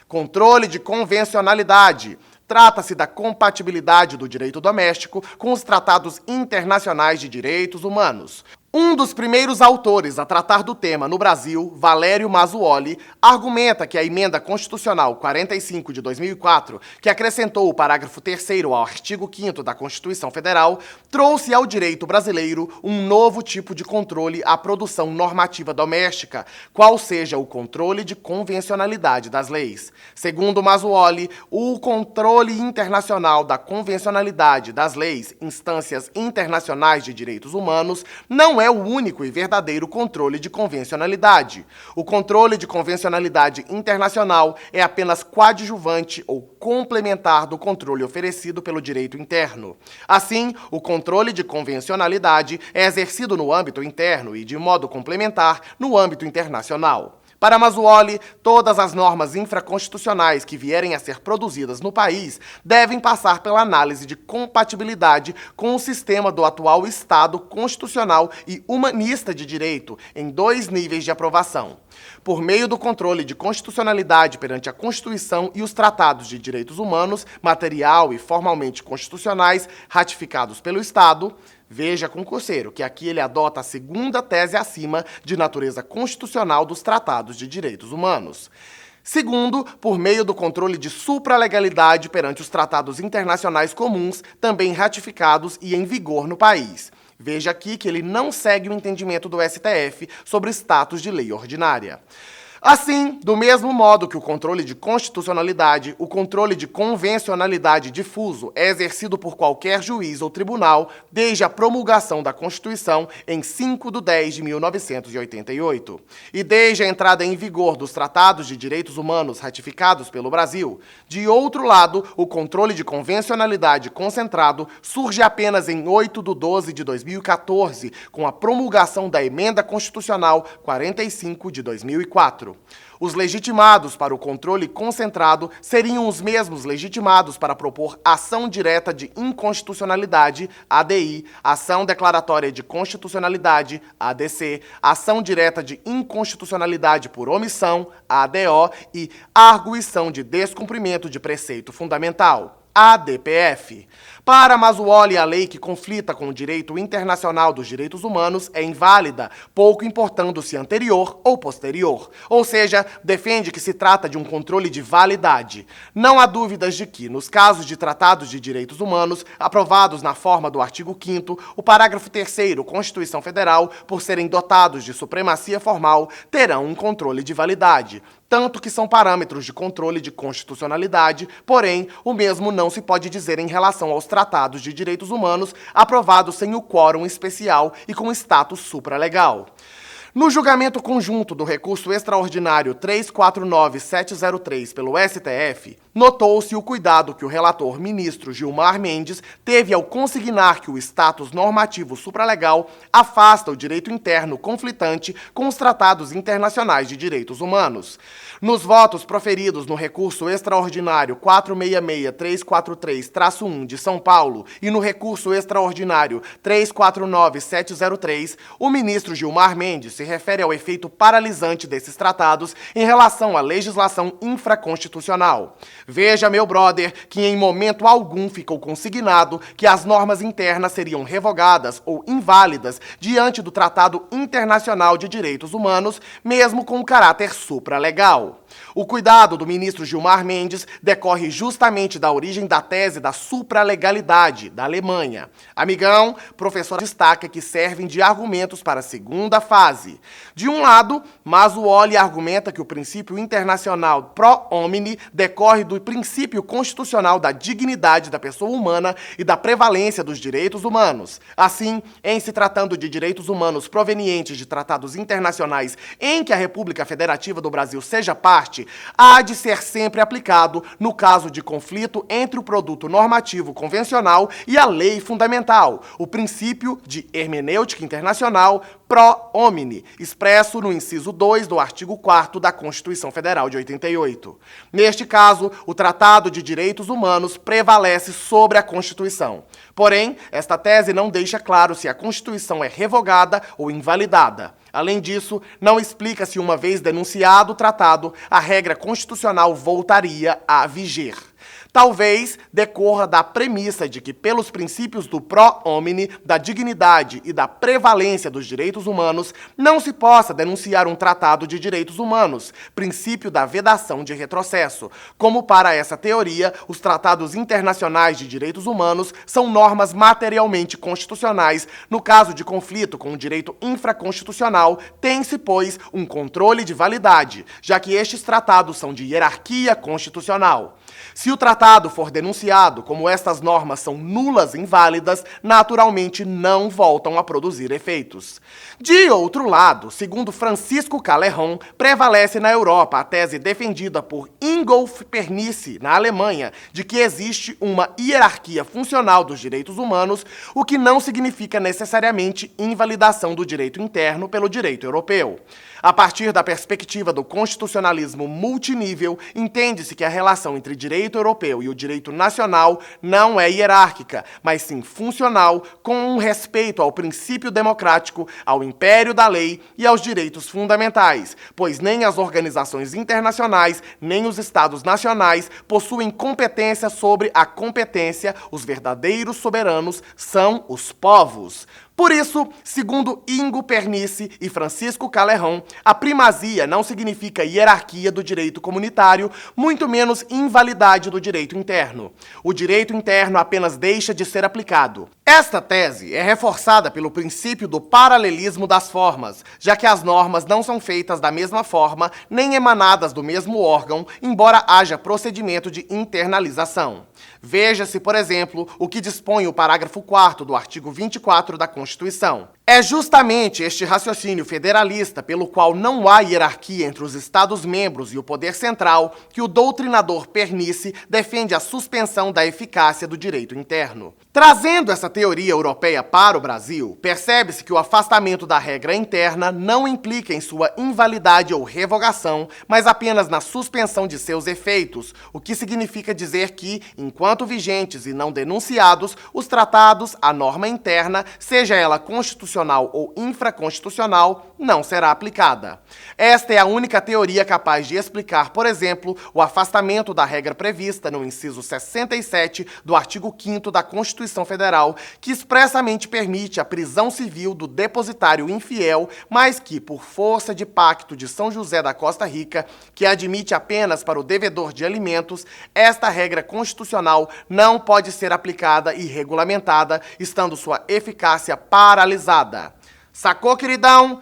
Controle de convencionalidade. Trata-se da compatibilidade do direito doméstico com os tratados internacionais de direitos humanos. Um dos primeiros autores a tratar do tema no Brasil, Valério Mazzuoli, argumenta que a Emenda Constitucional 45 de 2004, que acrescentou o parágrafo 3º ao artigo 5º da Constituição Federal, trouxe ao direito brasileiro um novo tipo de controle à produção normativa doméstica, qual seja o controle de convencionalidade das leis. Segundo Mazzuoli, o controle internacional da convencionalidade das leis, instâncias internacionais de direitos humanos, não é o único e verdadeiro controle de convencionalidade. O controle de convencionalidade internacional é apenas coadjuvante ou complementar do controle oferecido pelo direito interno. Assim, o controle de convencionalidade é exercido no âmbito interno e, de modo complementar, no âmbito internacional. Para Mazzuoli, todas as normas infraconstitucionais que vierem a ser produzidas no país devem passar pela análise de compatibilidade com o sistema do atual Estado constitucional e humanista de direito, em 2 níveis de aprovação. Por meio do controle de constitucionalidade perante a Constituição e os tratados de direitos humanos, material e formalmente constitucionais, ratificados pelo Estado. Veja, concurseiro, que aqui ele adota a segunda tese acima de natureza constitucional dos tratados de direitos humanos. Segundo, por meio do controle de supralegalidade perante os tratados internacionais comuns, também ratificados e em vigor no país. Veja aqui que ele não segue o entendimento do STF sobre status de lei ordinária. Assim, do mesmo modo que o controle de constitucionalidade, o controle de convencionalidade difuso é exercido por qualquer juiz ou tribunal desde a promulgação da Constituição em 5 de 10 de 1988. E desde a entrada em vigor dos Tratados de Direitos Humanos ratificados pelo Brasil. De outro lado, o controle de convencionalidade concentrado surge apenas em 8 de 12 de 2014, com a promulgação da Emenda Constitucional 45 de 2004. Os legitimados para o controle concentrado seriam os mesmos legitimados para propor ação direta de inconstitucionalidade, ADI, ação declaratória de constitucionalidade, ADC, ação direta de inconstitucionalidade por omissão, ADO, e arguição de descumprimento de preceito fundamental, ADPF. Para Mazzuoli, a lei que conflita com o direito internacional dos direitos humanos é inválida, pouco importando se anterior ou posterior. Ou seja, defende que se trata de um controle de validade. Não há dúvidas de que, nos casos de tratados de direitos humanos, aprovados na forma do artigo 5º, o parágrafo 3º, Constituição Federal, por serem dotados de supremacia formal, terão um controle de validade. Tanto que são parâmetros de controle de constitucionalidade, porém, o mesmo não se pode dizer em relação aos tratados de direitos humanos aprovados sem o quórum especial e com status supralegal. No julgamento conjunto do recurso extraordinário 349703 pelo STF, notou-se o cuidado que o relator ministro Gilmar Mendes teve ao consignar que o status normativo supralegal afasta o direito interno conflitante com os tratados internacionais de direitos humanos. Nos votos proferidos no recurso extraordinário 466343-1 de São Paulo e no recurso extraordinário 349703, o ministro Gilmar Mendes se refere ao efeito paralisante desses tratados em relação à legislação infraconstitucional. Veja, meu brother, que em momento algum ficou consignado que as normas internas seriam revogadas ou inválidas diante do Tratado Internacional de Direitos Humanos, mesmo com caráter supralegal. O cuidado do ministro Gilmar Mendes decorre justamente da origem da tese da supralegalidade da Alemanha. Amigão, professor destaca que servem de argumentos para a segunda fase. De um lado, Mazzuoli argumenta que o princípio internacional pro homine decorre do princípio constitucional da dignidade da pessoa humana e da prevalência dos direitos humanos. Assim, em se tratando de direitos humanos provenientes de tratados internacionais em que a República Federativa do Brasil seja parte, há de ser sempre aplicado no caso de conflito entre o produto normativo convencional e a lei fundamental, o princípio de hermenêutica internacional, pro homine, expresso no inciso 2 do artigo 4º da Constituição Federal de 88. Neste caso, o Tratado de Direitos Humanos prevalece sobre a Constituição. Porém, esta tese não deixa claro se a Constituição é revogada ou invalidada. Além disso, não explica se, uma vez denunciado o tratado, a regra constitucional voltaria a viger. Talvez decorra da premissa de que, pelos princípios do pro homine, da dignidade e da prevalência dos direitos humanos, não se possa denunciar um tratado de direitos humanos, princípio da vedação de retrocesso. Como para essa teoria, os tratados internacionais de direitos humanos são normas materialmente constitucionais. No caso de conflito com o direito infraconstitucional, tem-se, pois, um controle de validade, já que estes tratados são de hierarquia constitucional. Se o tratado for denunciado, como estas normas são nulas e inválidas, naturalmente não voltam a produzir efeitos. De outro lado, segundo Francisco Callejon, prevalece na Europa a tese defendida por Ingolf Pernice, na Alemanha, de que existe uma hierarquia funcional dos direitos humanos, o que não significa necessariamente invalidação do direito interno pelo direito europeu. A partir da perspectiva do constitucionalismo multinível, entende-se que a relação entre direito europeu e o direito nacional não é hierárquica, mas sim funcional, com um respeito ao princípio democrático, ao império da lei e aos direitos fundamentais, pois nem as organizações internacionais, nem os estados nacionais possuem competência sobre a competência, os verdadeiros soberanos são os povos. Por isso, segundo Ingo Pernice e Francisco Callejon, a primazia não significa hierarquia do direito comunitário, muito menos invalidade do direito interno. O direito interno apenas deixa de ser aplicado. Esta tese é reforçada pelo princípio do paralelismo das formas, já que as normas não são feitas da mesma forma, nem emanadas do mesmo órgão, embora haja procedimento de internalização. Veja-se, por exemplo, o que dispõe o parágrafo 4º do artigo 24 da Constituição. É justamente este raciocínio federalista, pelo qual não há hierarquia entre os Estados-membros e o poder central, que o doutrinador Pernice defende a suspensão da eficácia do direito interno. Trazendo essa teoria europeia para o Brasil, percebe-se que o afastamento da regra interna não implica em sua invalidade ou revogação, mas apenas na suspensão de seus efeitos, o que significa dizer que, enquanto vigentes e não denunciados, os tratados, a norma interna, seja ela constitucional ou infraconstitucional, não será aplicada. Esta é a única teoria capaz de explicar, por exemplo, o afastamento da regra prevista no inciso 67 do artigo 5º da Constituição Federal, que expressamente permite a prisão civil do depositário infiel, mas que, por força de pacto de São José da Costa Rica, que admite apenas para o devedor de alimentos, esta regra constitucional não pode ser aplicada e regulamentada, estando sua eficácia paralisada. Sacou, queridão?